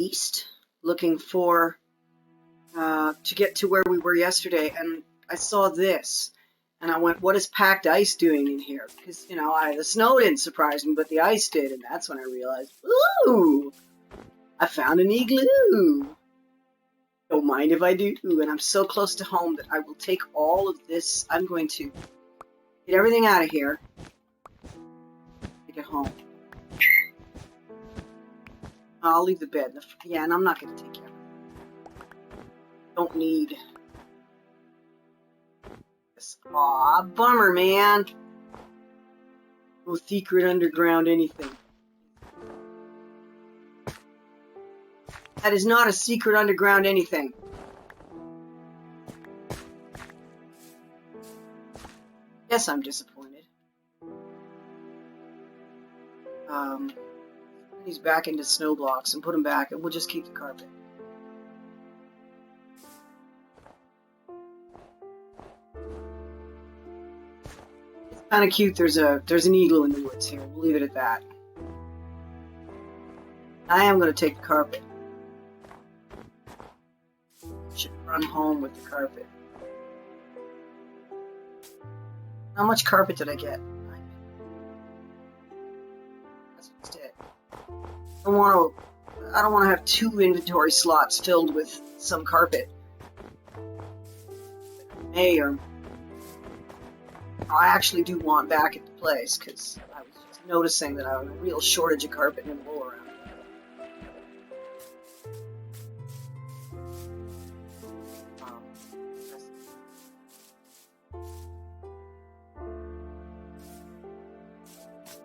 east, looking for to get to where we were yesterday, and I saw this, and I went, "What is packed ice doing in here?" Because the snow didn't surprise me, but the ice did, and that's when I realized, ooh, I found an igloo. Don't mind if I do, and I'm so close to home that I will take all of this. I'm going to get everything out of here, take it home. I'll leave the bed. Yeah, and I'm not going to take care of it. Don't need this. Aw, bummer, man. No secret underground anything. That is not a secret underground anything. Yes, I'm disappointed. He's back into snow blocks and put him back, and we'll just keep the carpet. It's kind of cute. There's an eagle in the woods here. We'll leave it at that. I am going to take the carpet. Should run home with the carpet. How much carpet did I get? That's just it. I don't want to have 2 inventory slots filled with some carpet. I actually do want back at the place, because I was just noticing that I have a real shortage of carpet and wool around.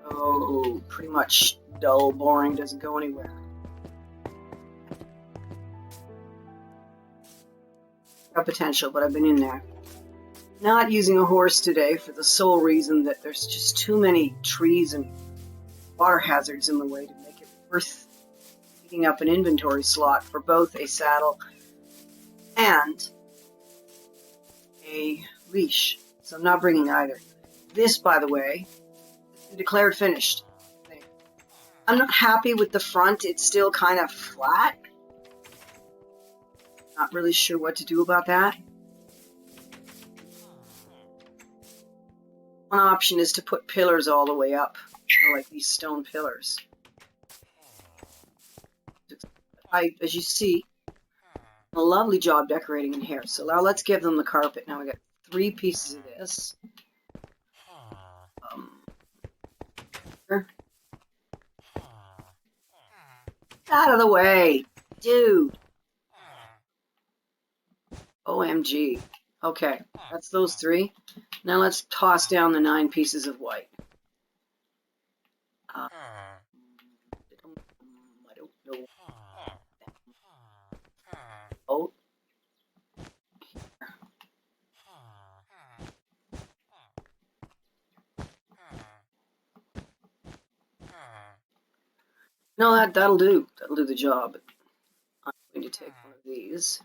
Oh, pretty much dull, boring, doesn't go anywhere. Got potential, but I've been in there. Not using a horse today for the sole reason that there's just too many trees and water hazards in the way to make it worth picking up an inventory slot for both a saddle and a leash. So I'm not bringing either. This, by the way, is declared finished. I'm not happy with the front. It's still kind of flat. Not really sure what to do about that. One option is to put pillars all the way up, like these stone pillars. As you see, a lovely job decorating in here. So now let's give them the carpet. Now we got 3 pieces of this. Out of the way, dude. OMG. Okay, that's those 3. Now let's toss down the 9 pieces of white. I don't know. Oh. No, that'll do. That'll do the job. I'm going to take one of these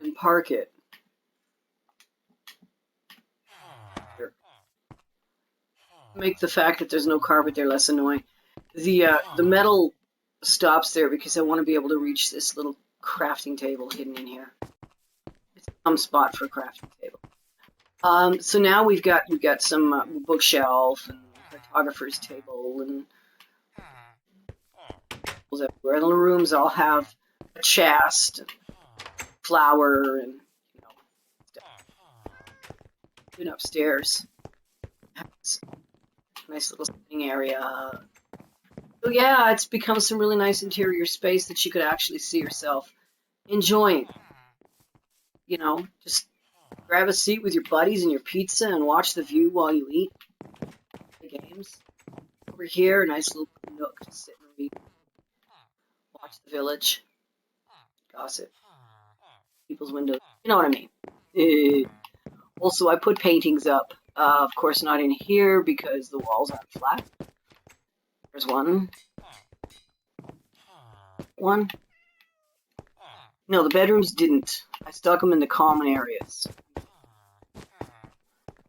and park it. Here. Make the fact that there's no carpet there less annoying. The metal stops there because I want to be able to reach this little crafting table hidden in here. It's some spot for a crafting table. So now we've got some bookshelf and photographer's table and everywhere. The rooms all have a chest, and flour, and stuff. Even upstairs, has a nice little sitting area. So yeah, it's become some really nice interior space that you could actually see yourself enjoying. Just grab a seat with your buddies and your pizza and watch the view while you eat. The games. Over here, a nice little nook to sit and read. Watch the village. Gossip. People's windows. You know what I mean. Also, I put paintings up. Of course, not in here because the walls aren't flat. There's one. One. No, the bedrooms didn't. I stuck them in the common areas.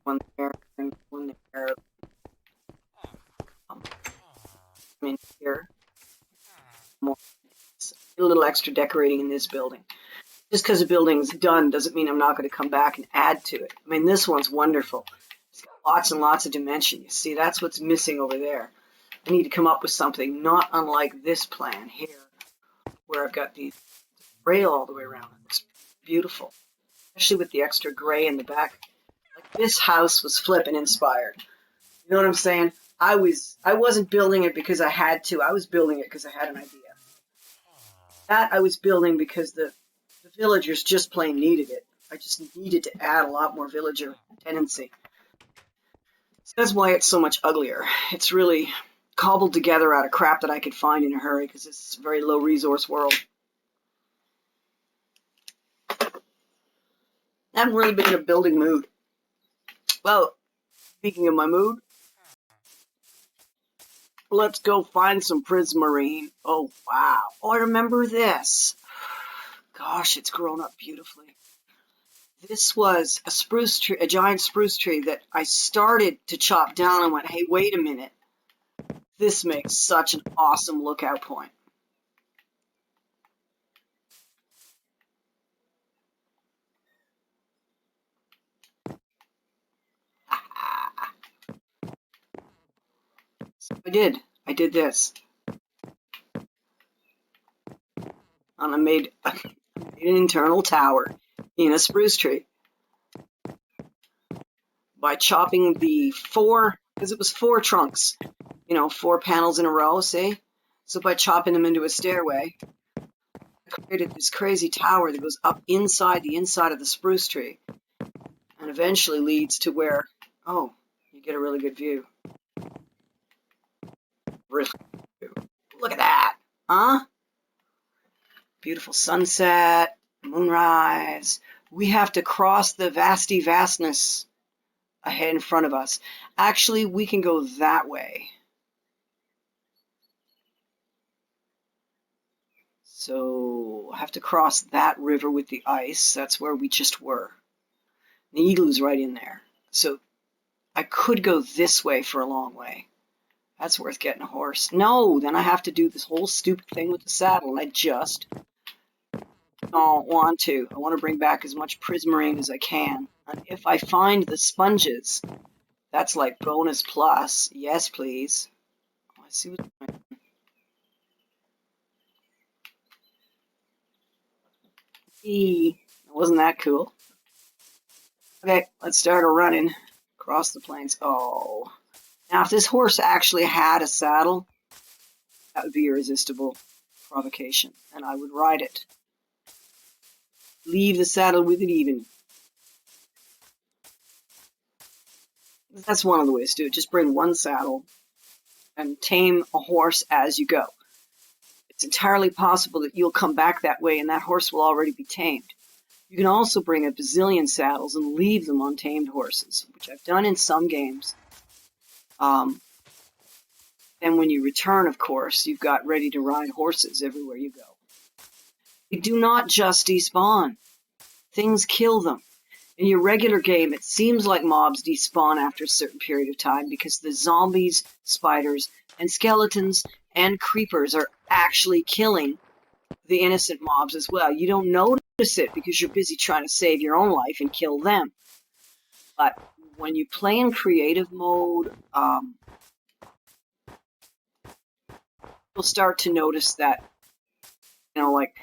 One there and one there. In here. more. A little extra decorating in this building. Just because a building's done doesn't mean I'm not going to come back and add to it. I mean, this one's wonderful. It's got lots and lots of dimension. You see, that's what's missing over there. I need to come up with something not unlike this plan here, where I've got the rail all the way around. It looks beautiful, especially with the extra gray in the back. Like, this house was flippin' inspired. You know what I'm saying? I wasn't building it because I had to. I was building it because I had an idea. That I was building because the villagers just plain needed it. I just needed to add a lot more villager tendency. So that's why it's so much uglier. It's really cobbled together out of crap that I could find in a hurry because it's a very low resource world. I haven't really been in a building mood. Well, speaking of my mood, let's go find some prismarine. Oh, wow. Oh, I remember this. Gosh, it's grown up beautifully. This was a spruce tree, a giant spruce tree that I started to chop down and went, hey, wait a minute. This makes such an awesome lookout point. So I did this. And I made an internal tower in a spruce tree by chopping the because it was 4 trunks, 4 panels in a row, see? So by chopping them into a stairway, I created this crazy tower that goes up inside the inside of the spruce tree and eventually leads to where, oh, you get a really good view. Really good view. Look at that, huh? Beautiful sunset, moonrise. We have to cross the vasty vastness ahead in front of us. Actually, we can go that way. So I have to cross that river with the ice. That's where we just were. The igloo's right in there. So I could go this way for a long way. That's worth getting a horse. No, then I have to do this whole stupid thing with the saddle, and I just don't want to. I want to bring back as much prismarine as I can. And if I find the sponges, that's like bonus plus. Yes, please. Oh, I see what's going on. Wasn't that cool? Okay, let's start a running across the plains. Oh. Now, if this horse actually had a saddle, that would be irresistible provocation, and I would ride it. Leave the saddle with it even. That's one of the ways to do it. Just bring one saddle and tame a horse as you go. It's entirely possible that you'll come back that way and that horse will already be tamed. You can also bring a bazillion saddles and leave them on tamed horses, which I've done in some games. And when you return, of course, you've got ready to ride horses everywhere you go. They do not just despawn. Things kill them. In your regular game, it seems like mobs despawn after a certain period of time because the zombies, spiders, and skeletons and creepers are actually killing the innocent mobs as well. You don't notice it because you're busy trying to save your own life and kill them. But when you play in creative mode, you'll start to notice that, like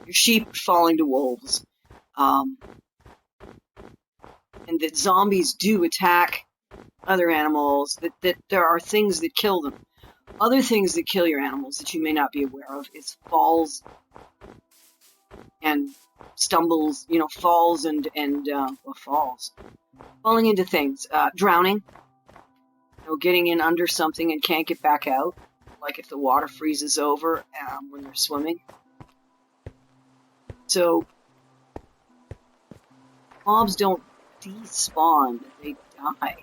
your sheep are falling to wolves. And that zombies do attack other animals, that there are things that kill them. Other things that kill your animals that you may not be aware of is falls and stumbles, falls and falls. Falling into things. Drowning. Getting in under something and can't get back out. Like if the water freezes over when they're swimming. So, mobs don't despawn, they die.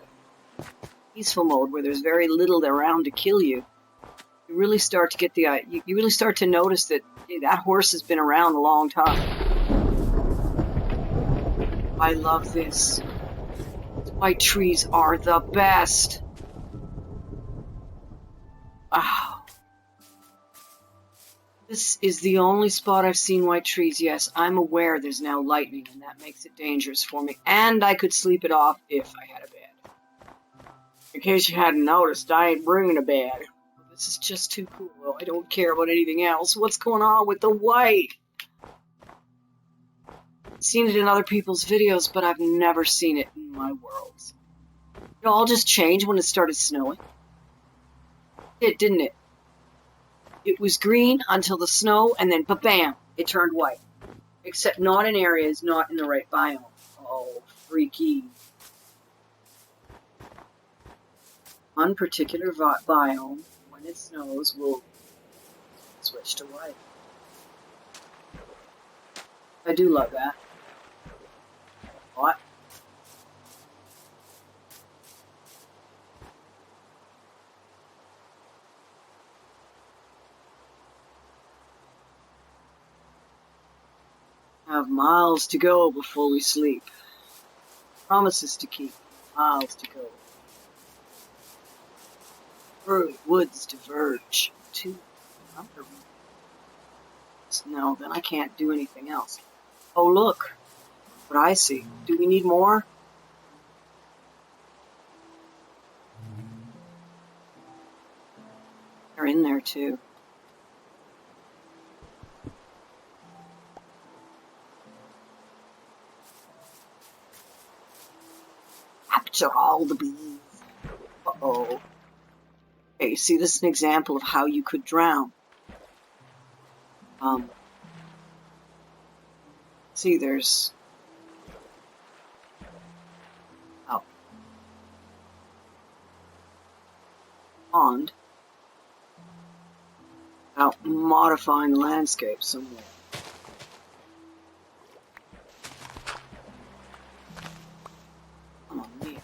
Peaceful mode, where there's very little around to kill you, you really start to get you really start to notice that that horse has been around a long time. I love this. White trees are the best. Wow. This is the only spot I've seen white trees. Yes, I'm aware there's now lightning, and that makes it dangerous for me. And I could sleep it off if I had a bed. In case you hadn't noticed, I ain't bringing a bed. This is just too cool. I don't care about anything else. What's going on with the white? I've seen it in other people's videos, but I've never seen it in my worlds. It all just changed when it started snowing. It didn't it? It was green until the snow, and then ba-bam, it turned white. Except not in areas not in the right biome. Oh, freaky. One particular biome, when it snows, will switch to white. I do love that. What? I have miles to go before we sleep. Promises to keep. Miles to go. Early woods diverge. Two. No, then I can't do anything else. Oh, look. What I see. Do we need more? They're in there, too. Capture all the bees. Uh-oh. Okay, see, this is an example of how you could drown. See, there's... Oh. Pond. About modifying the landscape somewhere. Oh, man.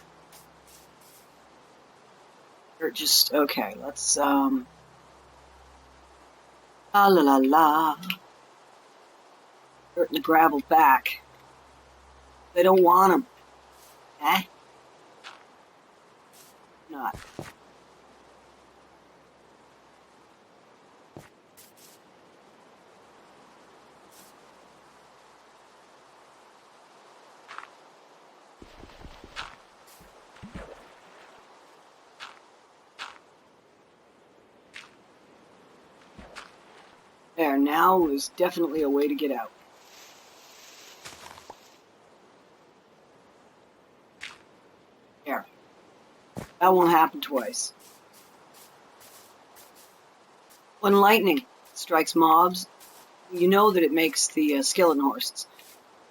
Or just, okay, let's, La la la la. Hurting the gravel back. They don't want them. Eh? Not. There, now is definitely a way to get out. There. That won't happen twice. When lightning strikes mobs, you know that it makes the skeleton horses.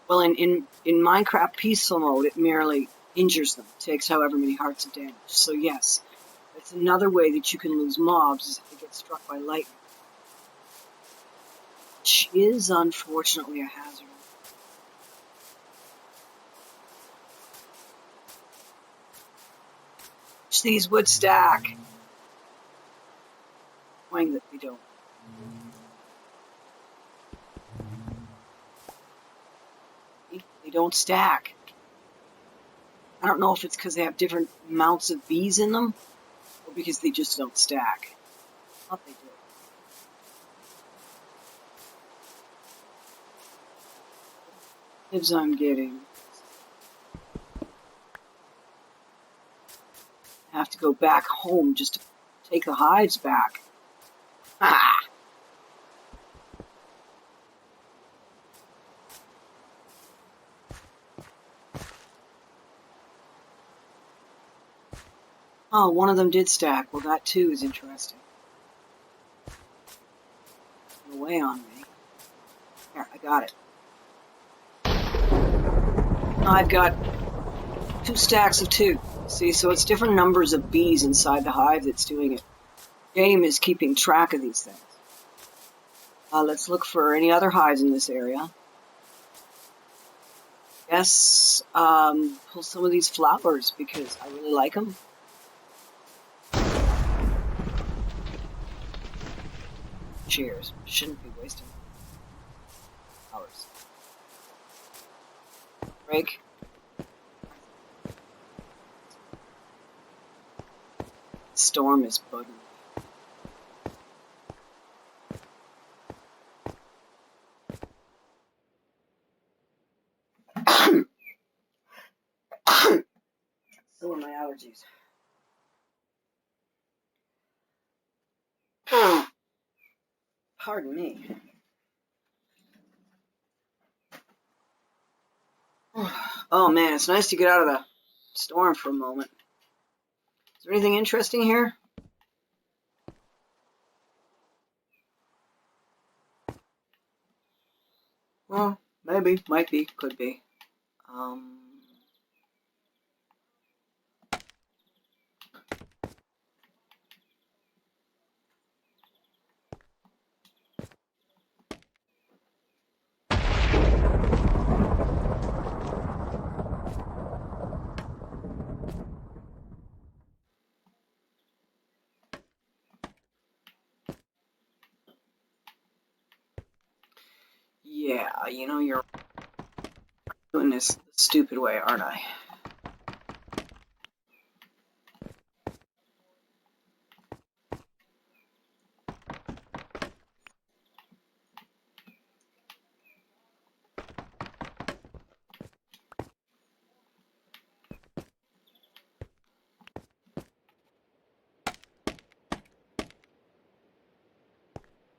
Well, in Minecraft peaceful mode, it merely injures them. It takes however many hearts of damage. So yes, that's another way that you can lose mobs is if they get struck by lightning. Which is unfortunately a hazard. Which these would stack. Knowing that they don't. They don't stack. I don't know if it's because they have different amounts of bees in them, or because they just don't stack. I thought they do. Tips I'm getting. I have to go back home just to take the hives back. Ah! Oh, one of them did stack. Well, that too is interesting. Away on me. There, I got it. I've got 2 stacks of 2. See, so it's different numbers of bees inside the hive that's doing it. Game is keeping track of these things. Let's look for any other hives in this area. Yes, pull some of these flowers because I really like them. Cheers. Shouldn't be wasting flowers. Break. Storm is bugging me. Allergies. Pardon me. Oh man, it's nice to get out of the storm for a moment. Is there anything interesting here? Well, maybe, might be, could be. Yeah, you know, you're doing this the stupid way, aren't I?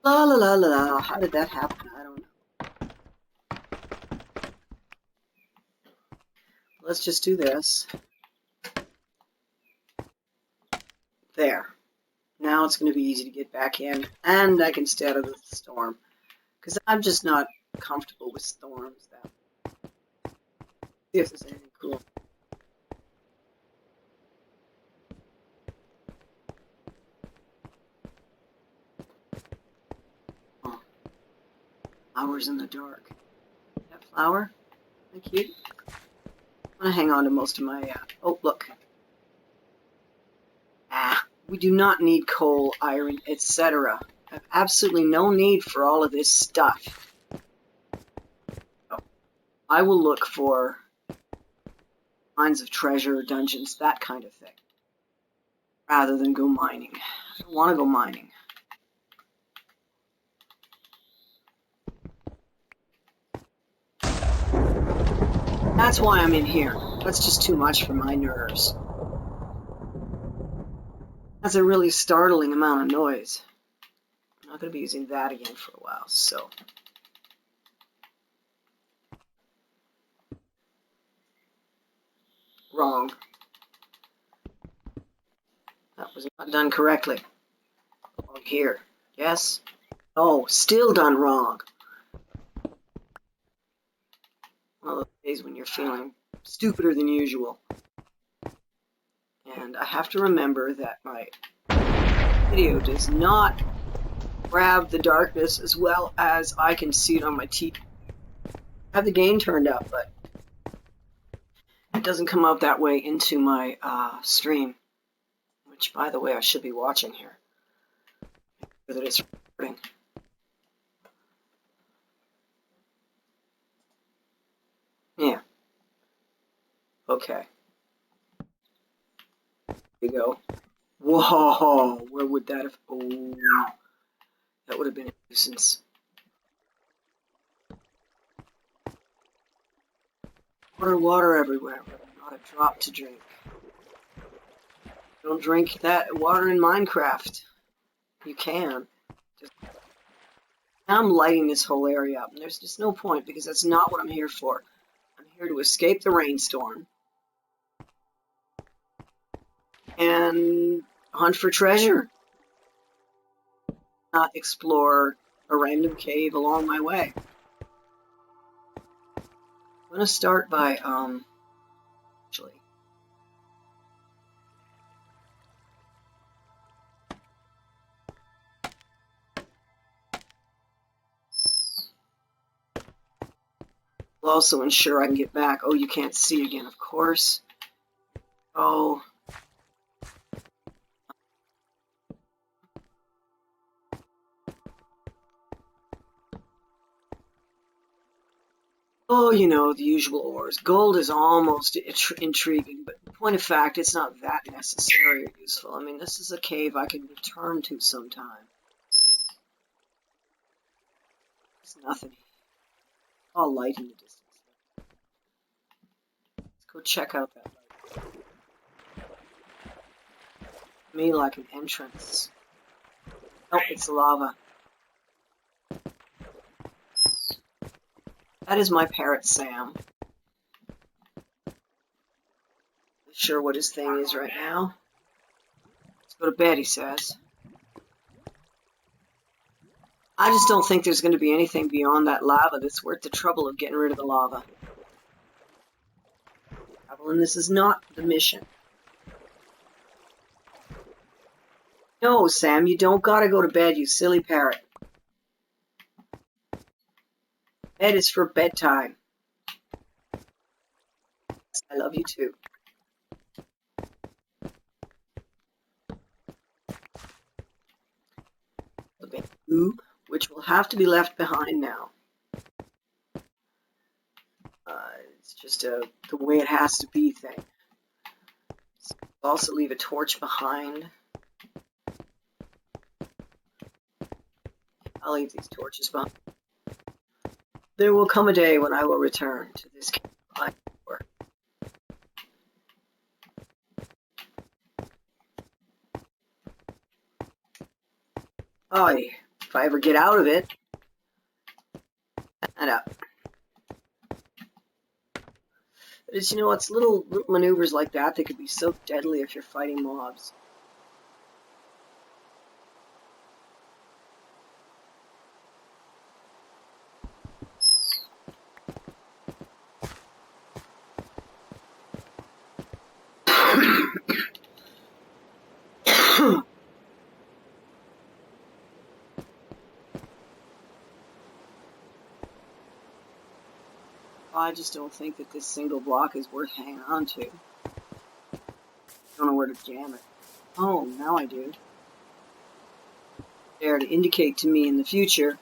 La la la la la. How did that happen? I don't know. Let's just do this. There. Now it's going to be easy to get back in, and I can stay out of the storm. Because I'm just not comfortable with storms. See if there's anything cool. Oh. Flowers in the dark. That flower? Thank you. I'm going to hang on to most of my... oh, look. We do not need coal, iron, etc. I have absolutely no need for all of this stuff. So, I will look for mines of treasure, dungeons, that kind of thing, rather than go mining. I don't want to go mining. That's why I'm in here. That's just too much for my nerves. That's a really startling amount of noise. I'm not going to be using that again for a while, so... Wrong. That was not done correctly. Oh, here. Yes? Oh, still done wrong. One of those days when you're feeling stupider than usual. And I have to remember that my video does not grab the darkness as well as I can see it on my TV. I have the gain turned up, but it doesn't come out that way into my stream, which, by the way, I should be watching here. That it's recording. Yeah. Okay. Here we go. Whoa! Where would that have... oh, that would have been a nuisance. Water everywhere, but not a drop to drink. Don't drink that water in Minecraft. You can. Now I'm lighting this whole area up, and there's just no point, because that's not what I'm here for. I'm here to escape the rainstorm and hunt for treasure, not explore a random cave along my way. I'm going to start by, actually, will also ensure I can get back. Oh, you can't see again, of course. Oh. Oh, you know, the usual ores. Gold is almost intriguing, but in point of fact, it's not that necessary or useful. I mean, this is a cave I can return to sometime. It's nothing. All light in the distance. Let's go check out that light. me like an entrance. Oh, it's lava. That is my parrot, Sam. Not sure what his thing is right now. Let's go to bed, he says. I just don't think there's going to be anything beyond that lava that's worth the trouble of getting rid of the lava. And this is not the mission. No, Sam, you don't gotta go to bed, you silly parrot. Bed is for bedtime. I love you too. The bamboo, which will have to be left behind now. It's just the way it has to be thing. So I'll also leave a torch behind. I'll leave these torches behind. There will come a day when I will return to this campfire. Oh, if I ever get out of it. And up. It's, you know, it's little maneuvers like that that could be so deadly if you're fighting mobs. I just don't think that this single block is worth hanging on to. Don't know where to jam it. Oh, now I do. There to indicate to me in the future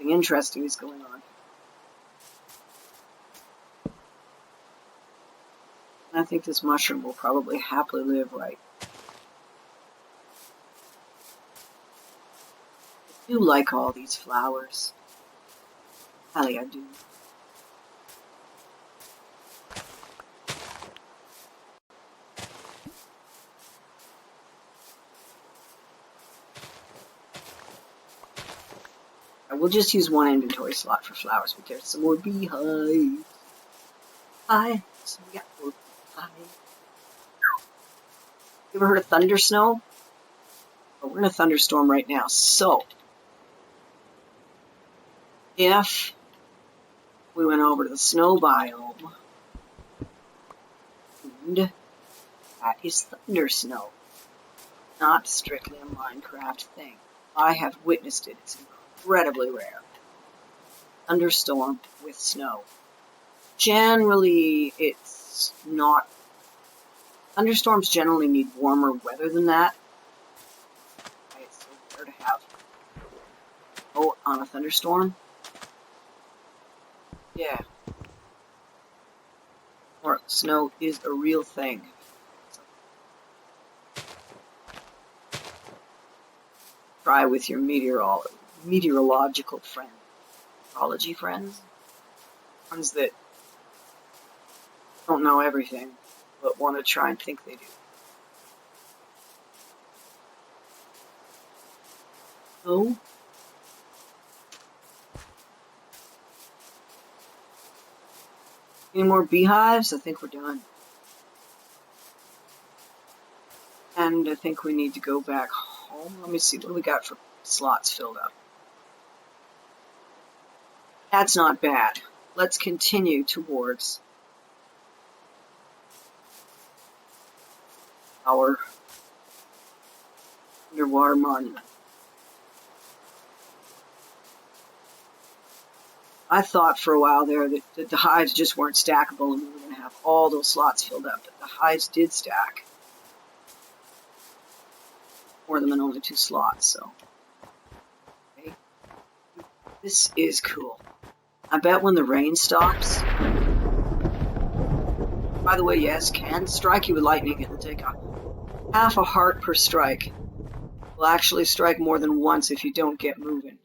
something interesting is going on. And I think this mushroom will probably happily live right. I do like all these flowers. Hally, I do. I will just use one inventory slot for flowers, but there's some more beehives. Hi, so we got more beehives. You ever heard of thunder snow? Oh, we're in a thunderstorm right now, so if we went over to the snow biome, and that is thunder snow, not strictly a Minecraft thing. I have witnessed it. It's incredibly rare. Thunderstorm with snow. Generally, it's not. Thunderstorms generally need warmer weather than that. It's so rare to have snow on a thunderstorm. Yeah. Or snow is a real thing. Try with your meteorological friends. Meteorology friends? Ones that don't know everything, but want to try and think they do. Oh? Any more beehives? I think we're done. And I think we need to go back home. Let me see, what do we got for slots filled up? That's not bad. Let's continue towards our underwater monument. I thought for a while there that the hives just weren't stackable and we were going to have all those slots filled up, but the hives did stack. More of them in only 2 slots, so. Okay. This is cool. I bet when the rain stops. By the way, yes, can strike you with lightning. It'll take half a heart per strike. Will actually strike more than once if you don't get moving.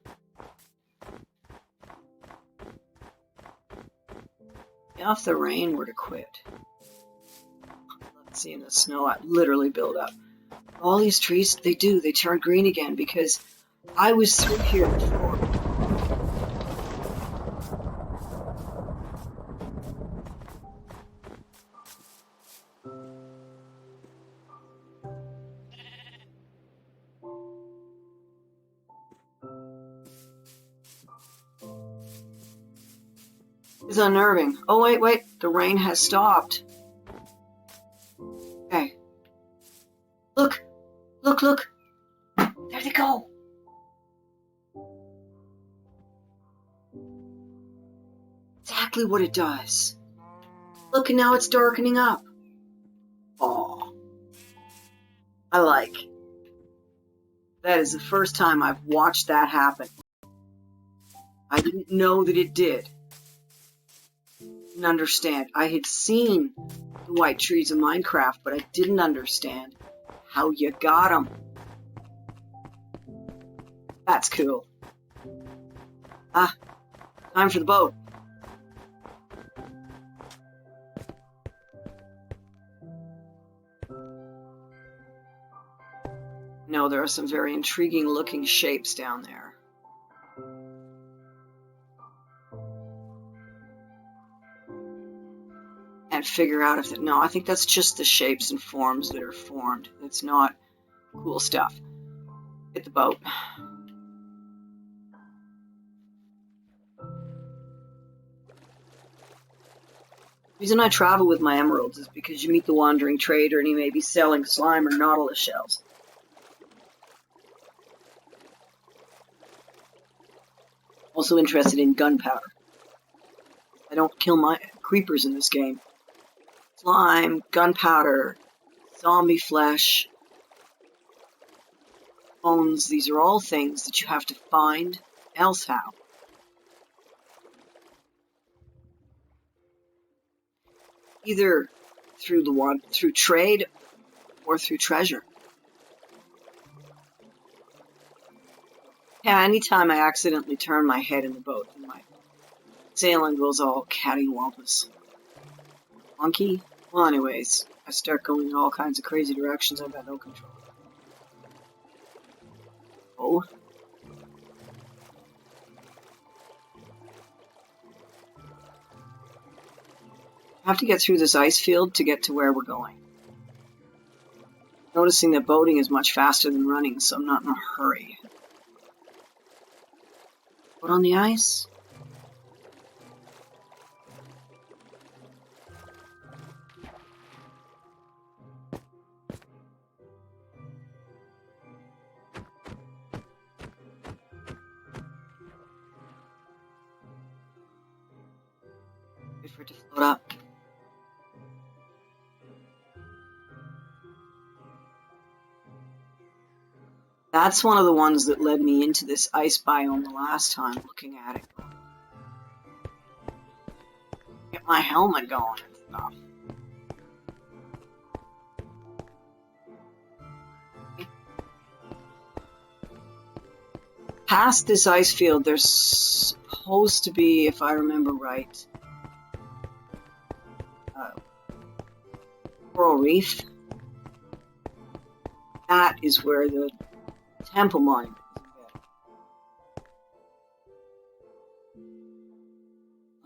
Now if the rain were to quit. Let's see, in the snow, I literally build up. All these trees, they turn green again because I was through here before. It's unnerving. Oh, wait. The rain has stopped. Okay. Look. There they go. Exactly what it does. Look, and now it's darkening up. Oh, I like. That is the first time I've watched that happen. I didn't know that it did. Didn't understand. I had seen the white trees in Minecraft, but I didn't understand how you got them. That's cool. Time for the boat. No, there are some very intriguing looking shapes down there. And figure out if no, I think that's just the shapes and forms that are formed. It's not cool stuff. Hit the boat. The reason I travel with my emeralds is because you meet the wandering trader and he may be selling slime or nautilus shells. Also interested in gunpowder. I don't kill my creepers in this game. Slime, gunpowder, zombie flesh, bones, these are all things that you have to find else how. Either through trade or through treasure. Yeah, anytime I accidentally turn my head in the boat, my sailing goes all cattywampus. Monkey? Well, anyways, I start going in all kinds of crazy directions. I've got no control. Oh. I have to get through this ice field to get to where we're going. Noticing that boating is much faster than running, so I'm not in a hurry. Boat on the ice? Wait for it to float up. That's one of the ones that led me into this ice biome the last time, looking at it. Get my helmet going and stuff. Past this ice field, there's supposed to be, if I remember right, coral reef. That is where the temple mine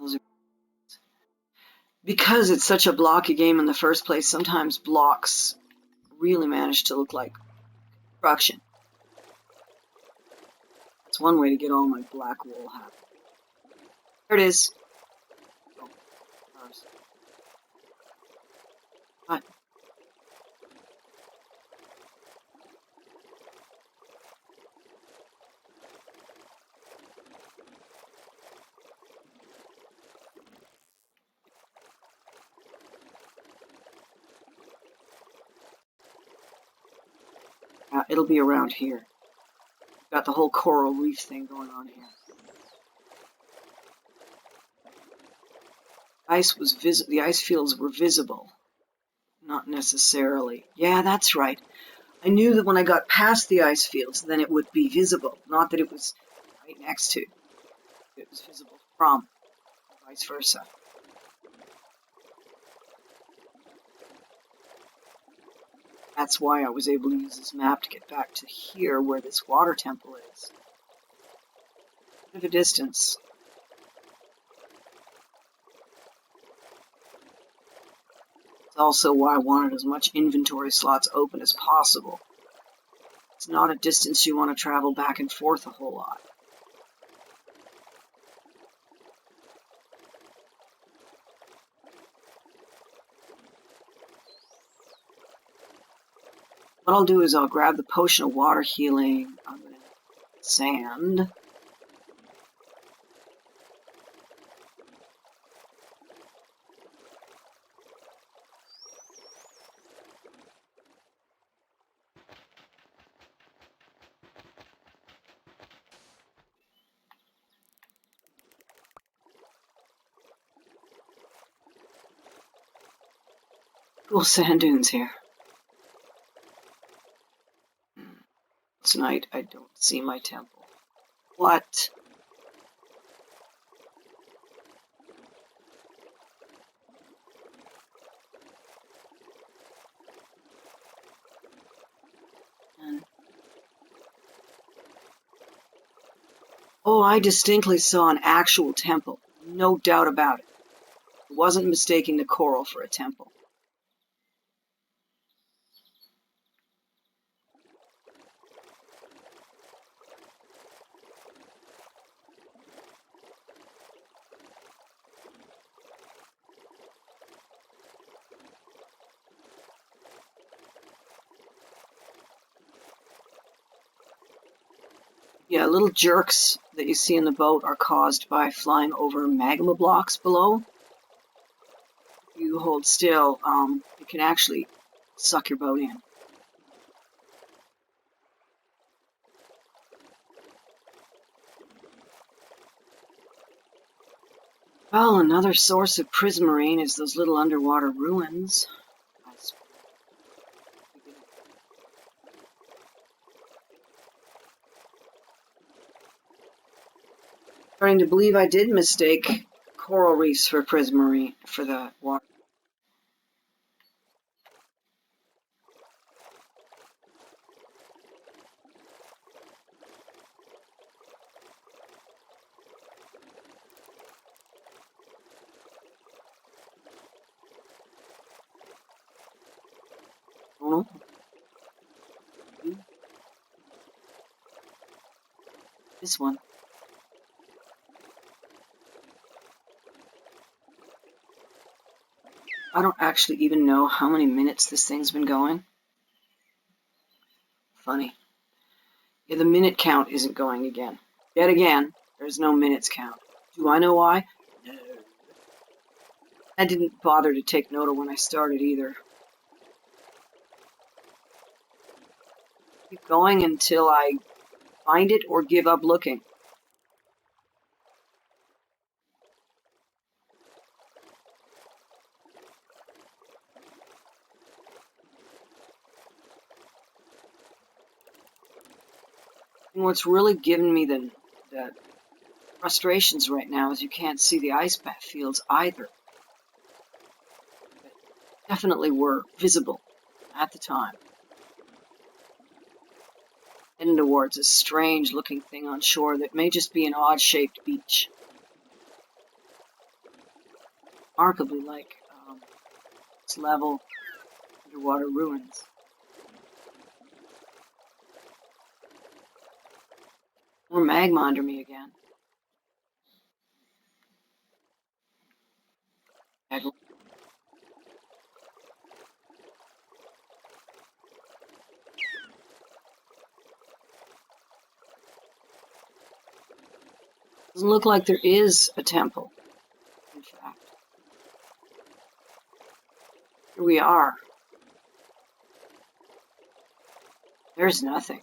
is. Because it's such a blocky game in the first place, sometimes blocks really manage to look like construction. That's one way to get all my black wool happy. There it is. Oh, ours. What? It'll be around here. Got the whole coral reef thing going on here. The ice fields were visible. Not necessarily. Yeah, that's right. I knew that when I got past the ice fields, then it would be visible. Not that it was right next to. It was visible from. Vice versa. That's why I was able to use this map to get back to here where this water temple is. Bit of a distance. It's also why I wanted as much inventory slots open as possible. It's not a distance you want to travel back and forth a whole lot. What I'll do is I'll grab the potion of water healing. I'm going to sand. Cool sand dunes here. Tonight I don't see my temple. What? Oh, I distinctly saw an actual temple. No doubt about it. I wasn't mistaking the coral for a temple. Yeah, little jerks that you see in the boat are caused by flying over magma blocks below. If you hold still, it can actually suck your boat in. Well, another source of prismarine is those little underwater ruins. Starting to believe I did mistake coral reefs for prismarine for the water. Oh. This one. I don't actually even know how many minutes this thing's been going. Funny. Yeah, the minute count isn't going again. Yet again, there's no minutes count. Do I know why? No. I didn't bother to take note of when I started either. Keep going until I find it or give up looking. And what's really giving me the frustrations right now is you can't see the ice fields either. But definitely were visible at the time. Heading towards a strange looking thing on shore that may just be an odd shaped beach. Remarkably like its level underwater ruins. More magma under me again. Doesn't look like there is a temple, in fact. Here we are. There's nothing.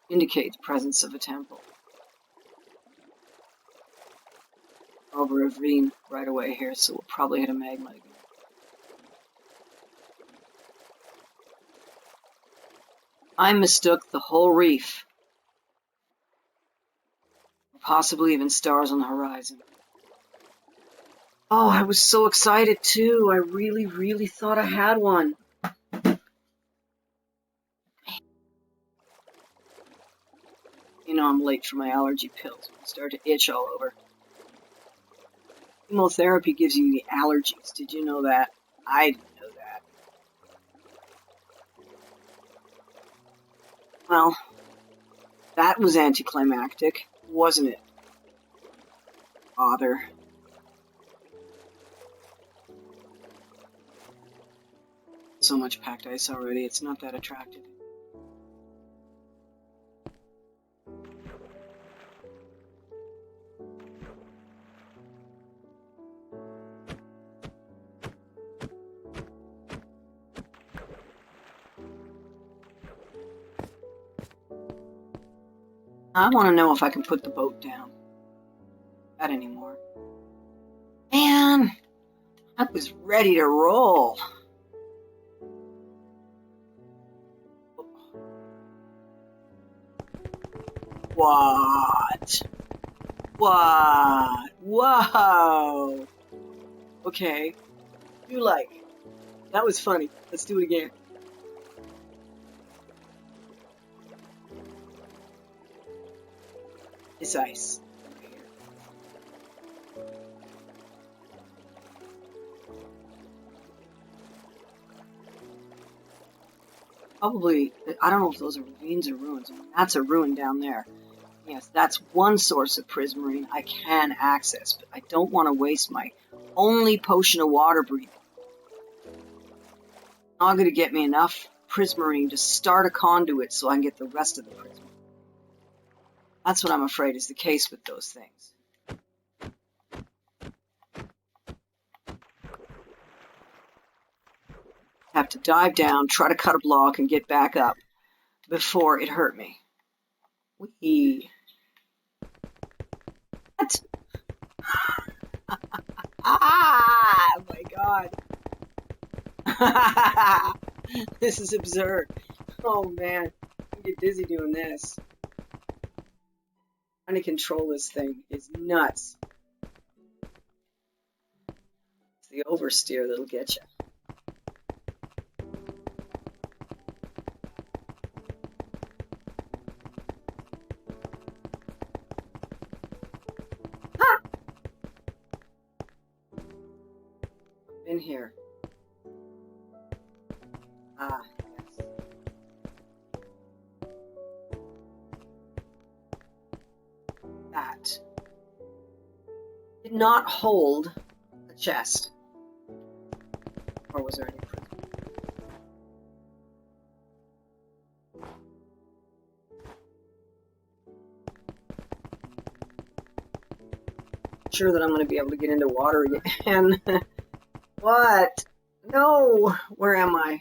Indicates presence of a temple. Over a ravine right away here, so we'll probably hit a magma again. I mistook the whole reef. Possibly even stars on the horizon. Oh, I was so excited too. I really, really thought I had one. know I'm late for my allergy pills. I start to itch all over. Chemotherapy gives you the allergies. Did you know that? I didn't know that. Well, that was anticlimactic, wasn't it? Father. So much packed ice already, it's not that attractive. I want to know if I can put the boat down. Not anymore. Man, I was ready to roll. What? What? Whoa! Okay. You like. That was funny. Let's do it again. It's ice. Over here. Probably, I don't know if those are ravines or ruins. I mean, that's a ruin down there. Yes, that's one source of prismarine I can access, but I don't want to waste my only potion of water breathing. Not going to get me enough prismarine to start a conduit so I can get the rest of the prismarine. That's what I'm afraid is the case with those things. Have to dive down, try to cut a block, and get back up before it hurt me. Whee! What? Ah! Oh my god! This is absurd. Oh man, I get dizzy doing this. Trying to control this thing is nuts. It's the oversteer that'll get you. Ah! In here. Ah, yes. That did not hold a chest. Or was there any prison? Sure that I'm going to be able to get into water again. What? No! Where am I?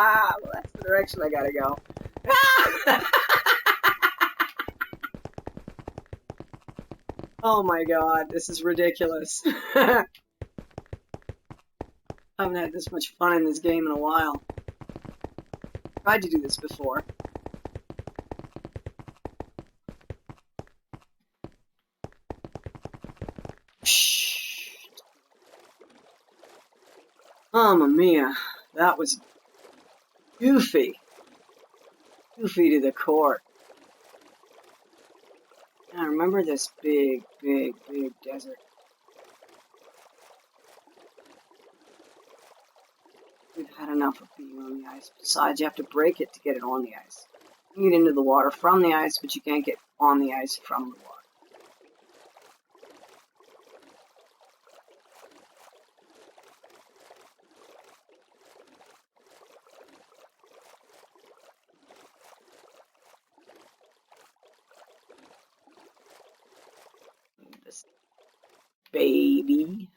Well, that's the direction I gotta go. Oh my god, this is ridiculous. I haven't had this much fun in this game in a while. Tried to do this before. Shh. Mamma mia, that was goofy. Goofy to the core. I remember this big, big, big desert. We've had enough of being on the ice. Besides, you have to break it to get it on the ice. You can get into the water from the ice, but you can't get on the ice from the water. This baby.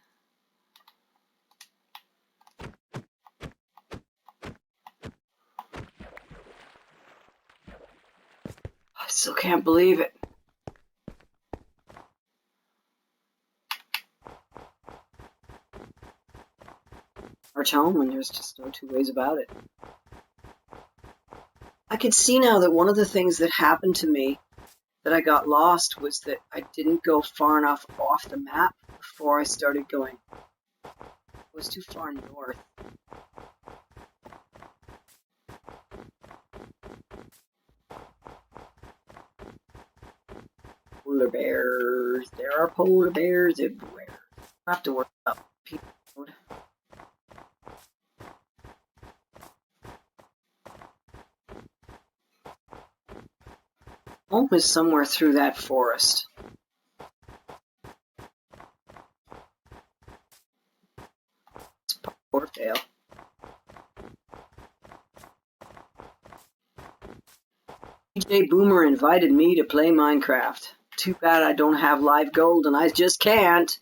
I still can't believe it. March home, and there's just no two ways about it. I can see now that one of the things that happened to me that I got lost was that I didn't go far enough off the map before I started going was too far north. Polar bears. There are polar bears everywhere. I have to worry about people. Home is somewhere through that forest. It's Portdale. DJ Boomer invited me to play Minecraft. Too bad I don't have live gold and I just can't.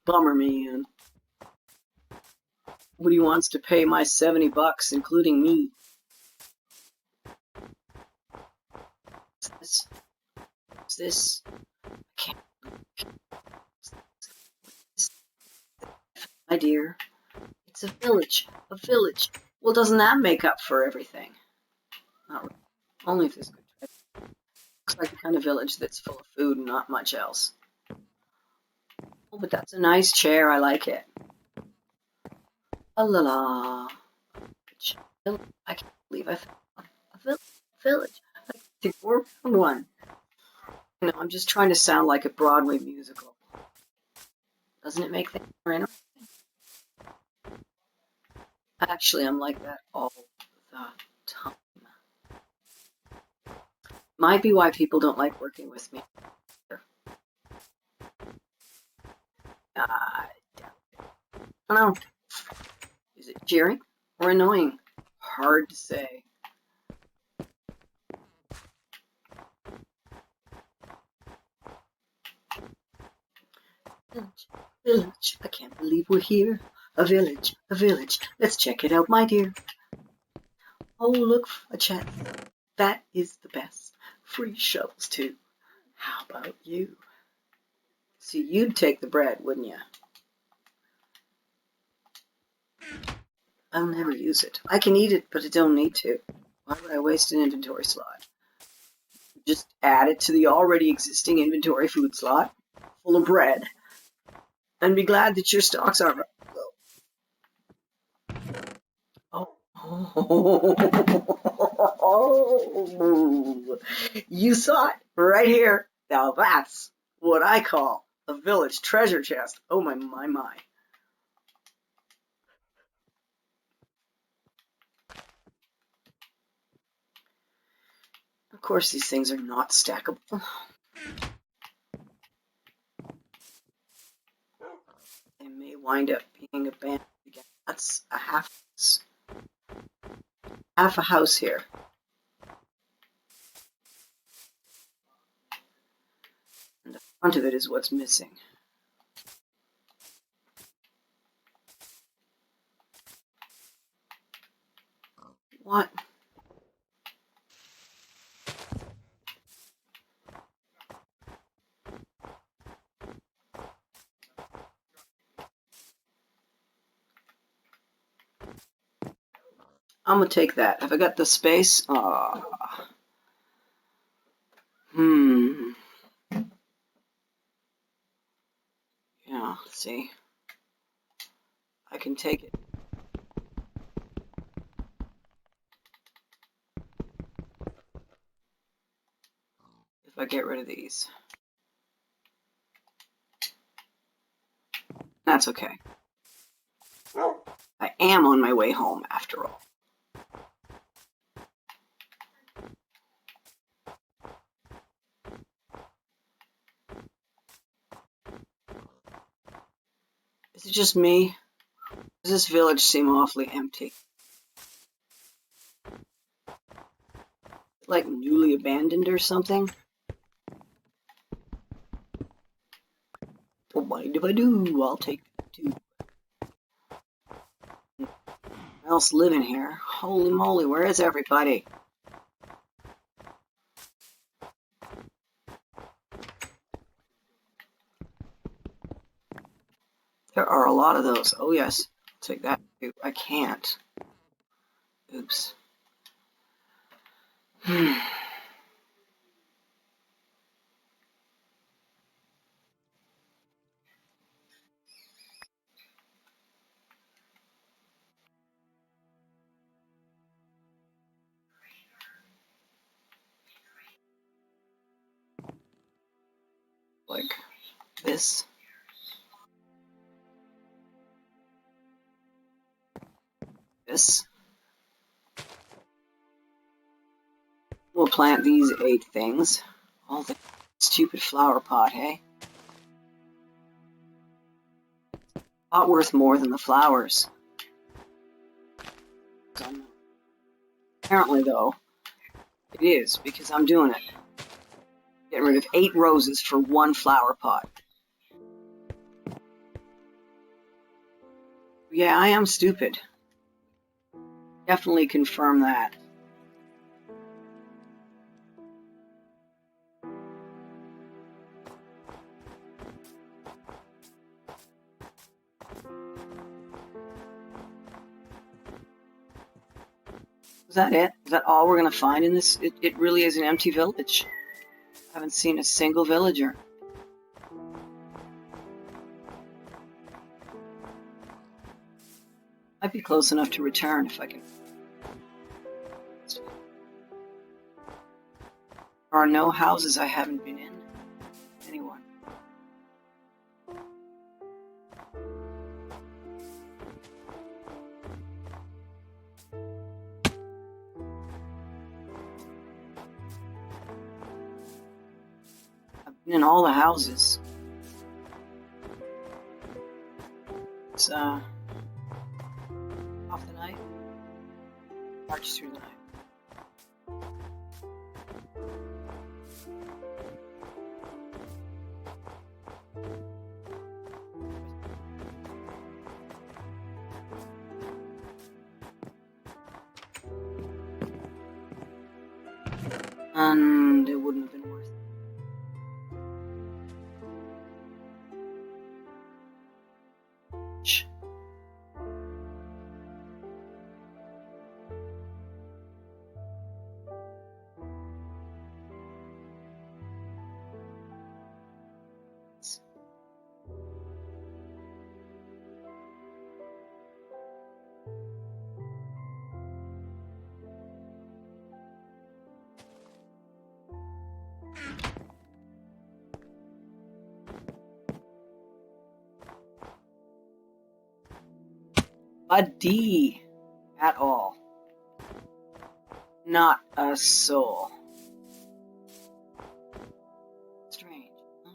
Bummer, man. Nobody wants to pay my $70, including me. What's this? I can't. My dear, it's a village. A village. Well, doesn't that make up for everything? Not really. Only if there's good treasure. Looks like the kind of village that's full of food and not much else. Oh, but that's a nice chair. I like it. Oh la la. I can't believe I found a village. I think we're found one. You know, I'm just trying to sound like a Broadway musical. Doesn't it make things more interesting? Actually, I'm like that all the time. Might be why people don't like working with me. I don't know. Is it cheering or annoying? Hard to say. Village. I can't believe we're here. A village. Let's check it out, my dear. Oh, look, a chest. That is the best. Free shovels, too. How about you? See, you'd take the bread, wouldn't you? I'll never use it. I can eat it, but I don't need to. Why would I waste an inventory slot? Just add it to the already existing inventory food slot, full of bread, and be glad that your stocks are low. Oh, you saw it right here. Now that's what I call a village treasure chest. Oh my, my, my. Of course, these things are not stackable. They may wind up being abandoned again. That's a half a house here. And the front of it is what's missing. What? I'm gonna take that. Have I got the space? Yeah, see. I can take it. If I get rid of these. That's okay. I am on my way home after all. Is it just me? Does this village seem awfully empty? Like newly abandoned or something? Don't mind if I do. I'll take that too. Who else living here? Holy moly, where is everybody? There are a lot of those. Oh yes, I'll take that too. I can't. Oops. This. This. We'll plant these 8 things. All the stupid flower pot, hey? Not worth more than the flowers. Apparently, though, it is, because I'm doing it. Get rid of 8 roses for 1 flower pot. Yeah, I am stupid. Definitely confirm that. Is that it? Is that all we're going to find in this? It really is an empty village. I haven't seen a single villager. I'd be close enough to return if I can. There are no houses I haven't been in. Anyone? I've been in all the houses. It's off the night. March through the night. And it wouldn't have been worth it. A D at all. Not a soul. Strange. Huh?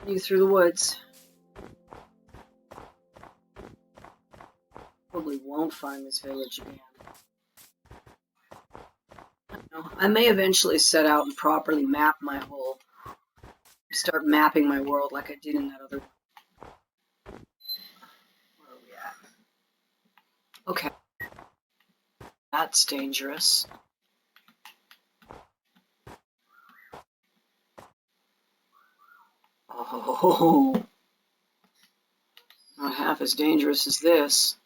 You through the woods. Probably won't find this village again. I may eventually set out and properly map my whole. Start mapping my world like I did in that other one. Where are we at? Okay. That's dangerous. Oh. Not half as dangerous as this.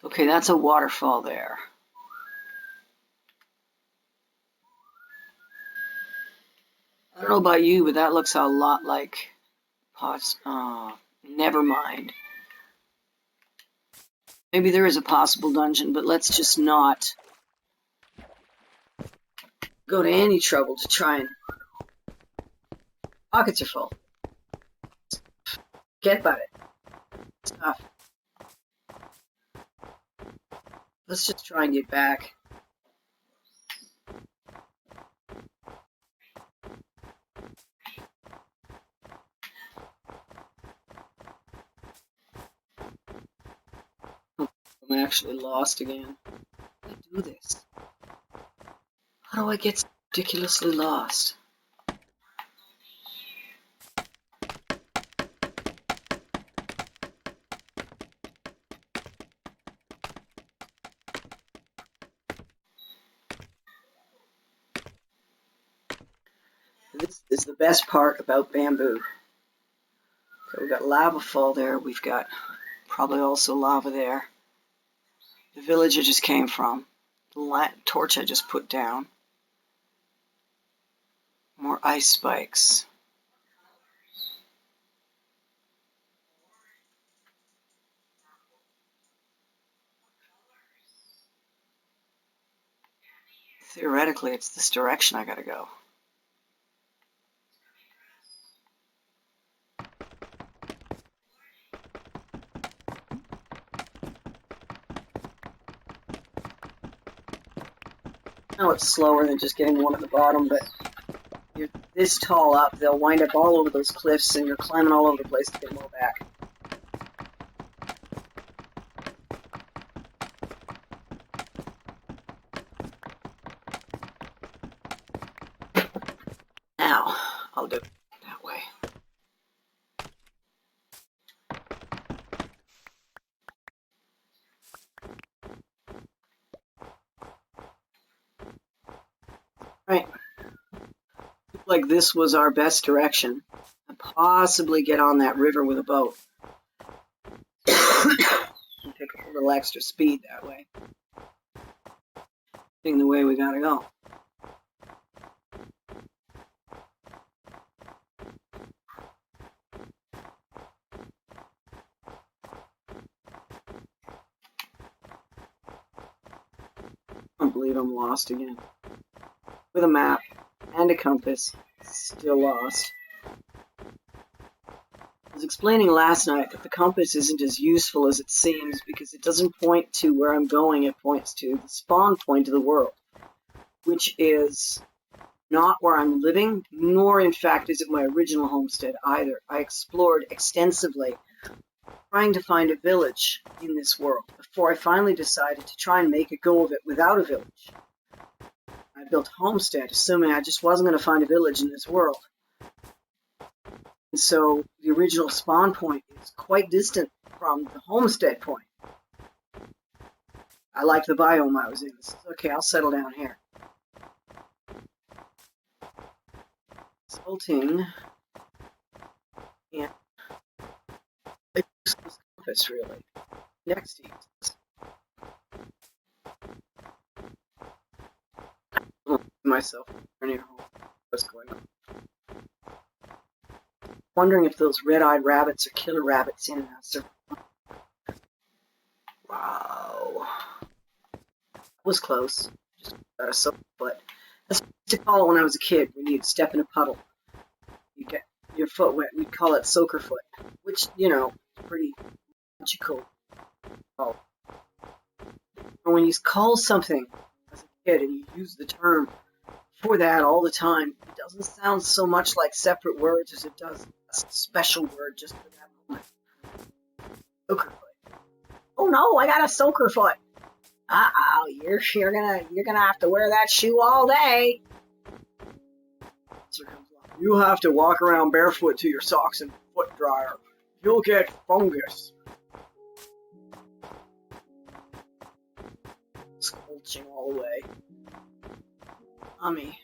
Okay, that's a waterfall there. I don't know about you, but that looks a lot like pots. Never mind. Maybe there is a possible dungeon, but let's just not go to any trouble to try and... Pockets are full. Get about it. Stuff. Let's just try and get back. I'm actually lost again. How do I do this? How do I get so ridiculously lost? This is the best part about bamboo. So we've got lava fall there. We've got probably also lava there. The village I just came from. The torch I just put down. More ice spikes. Theoretically, it's this direction I gotta go. I know it's slower than just getting one at the bottom, but you're this tall up, they'll wind up all over those cliffs, and you're climbing all over the place to get more back. Now, I'll do it that way. Right. Looked like this was our best direction. And possibly get on that river with a boat. And pick up a little extra speed that way. Being the way we gotta go. I don't believe I'm lost again. With a map and a compass, still lost. I was explaining last night that the compass isn't as useful as it seems because it doesn't point to where I'm going, it points to the spawn point of the world, which is not where I'm living, nor in fact is it my original homestead either. I explored extensively trying to find a village in this world before I finally decided to try and make a go of it without a village. I built a homestead assuming I just wasn't going to find a village in this world. And so the original spawn point is quite distant from the homestead point. I liked the biome I was in. So, okay, I'll settle down here. Resulting in a useless compass, really. Next to you. Myself turning home. What's going on? Wondering if those red-eyed rabbits are killer rabbits in that. Wow. That was close. Just got a soap foot. That's what I used to call it when I was a kid, when you'd step in a puddle. You get your foot wet, we'd call it soaker foot, which, you know, is pretty logical. Oh. And when you call something as a kid and you use the term for that all the time, it doesn't sound so much like separate words as it does a special word just for that moment. Soaker foot. Oh no, I got a soaker foot. Uh-oh, you're gonna have to wear that shoe all day. You have to walk around barefoot to your socks and foot dryer. You'll get fungus. Squelching all the way. Mommy.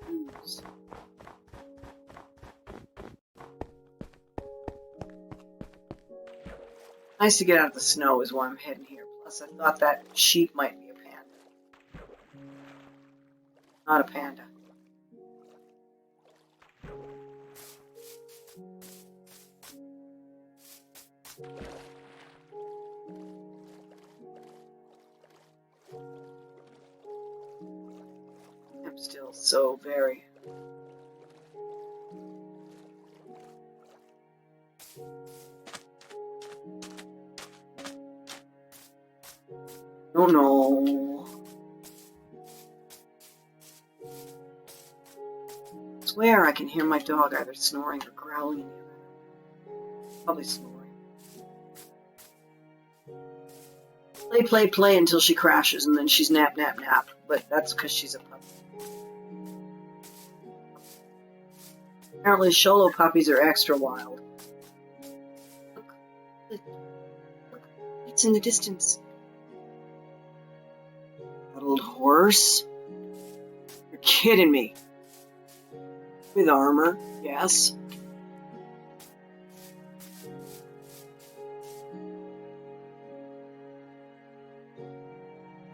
Ooze. Nice to get out of the snow is why I'm heading here. Plus, I thought that sheep might be a panda. Not a panda. I'm still so very... Oh no. I swear I can hear my dog either snoring or growling. Probably snoring. Play, play, play until she crashes, and then she's nap, nap, nap. But that's because she's a puppy. Apparently, Sholo puppies are extra wild. Look. It's in the distance. That old horse? You're kidding me. With armor, yes.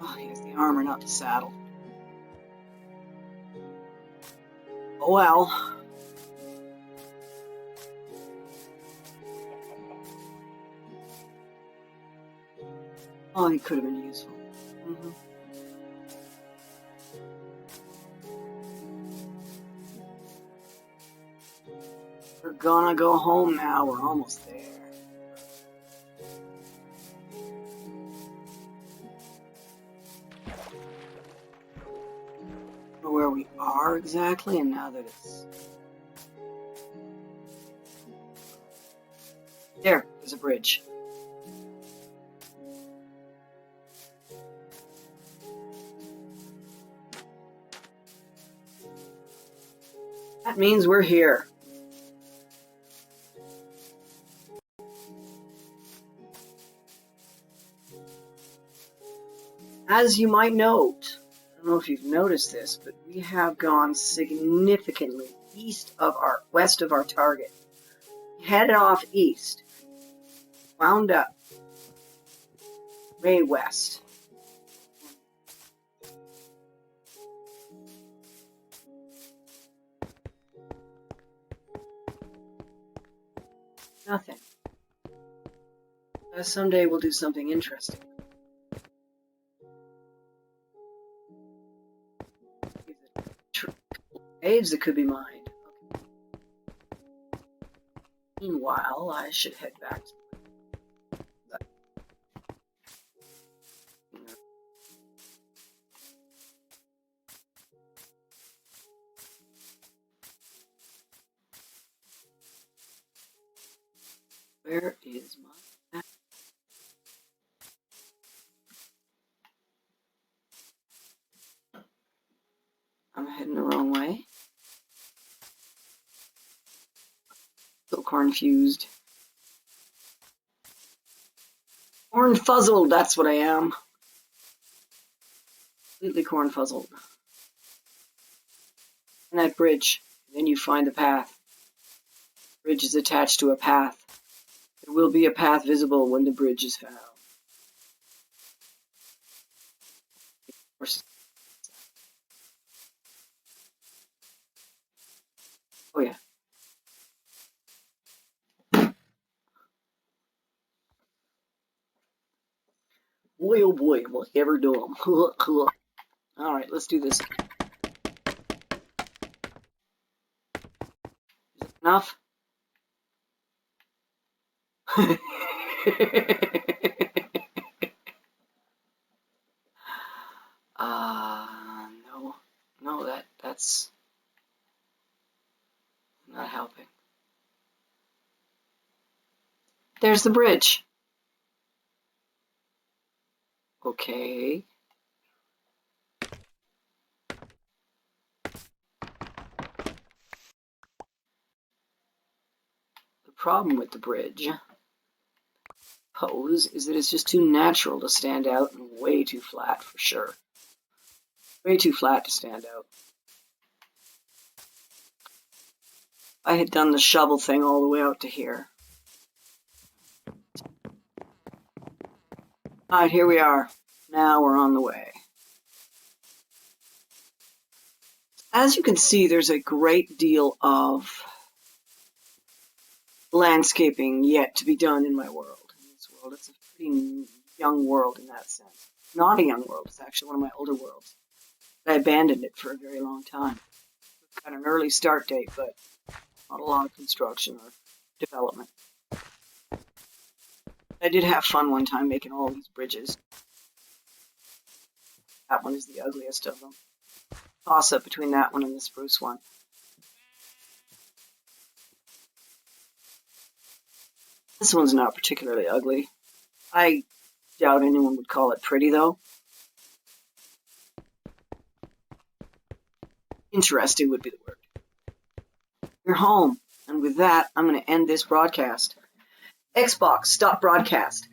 Oh, he has the armor, not the saddle. Oh well. Oh, he could have been useful. gonna go home now. We're almost there. I don't know where we are exactly, and now that it's... There's a bridge. That means we're here. As you might note, I don't know if you've noticed this, but we have gone significantly west of our target. Headed off east, wound up way west. Nothing. Someday we'll do something interesting. Caves that could be mined. Okay. Meanwhile, I should head back to... Where is my... I'm heading the wrong way. So confused. Corn-fuzzled, that's what I am. Completely corn-fuzzled. And that bridge. Then you find the path. The bridge is attached to a path. There will be a path visible when the bridge is found. Oh yeah. Boy, oh boy, will I ever do them. Alright, let's do this. Is it enough? No, that's not helping. There's the bridge. Okay. The problem with the bridge, pose, is that it's just too natural to stand out and way too flat for sure. Way too flat to stand out. I had done the shovel thing all the way out to here. Alright, here we are. Now we're on the way. As you can see, there's a great deal of landscaping yet to be done in my world. In this world, it's a pretty young world in that sense. Not a young world, it's actually one of my older worlds. I abandoned it for a very long time. It's got an early start date, but not a lot of construction or development. I did have fun one time making all these bridges. That one is the ugliest of them. Toss up between that one and the spruce one. This one's not particularly ugly. I doubt anyone would call it pretty, though. Interesting would be the word. You're home. And with that, I'm going to end this broadcast. Xbox, stop broadcast.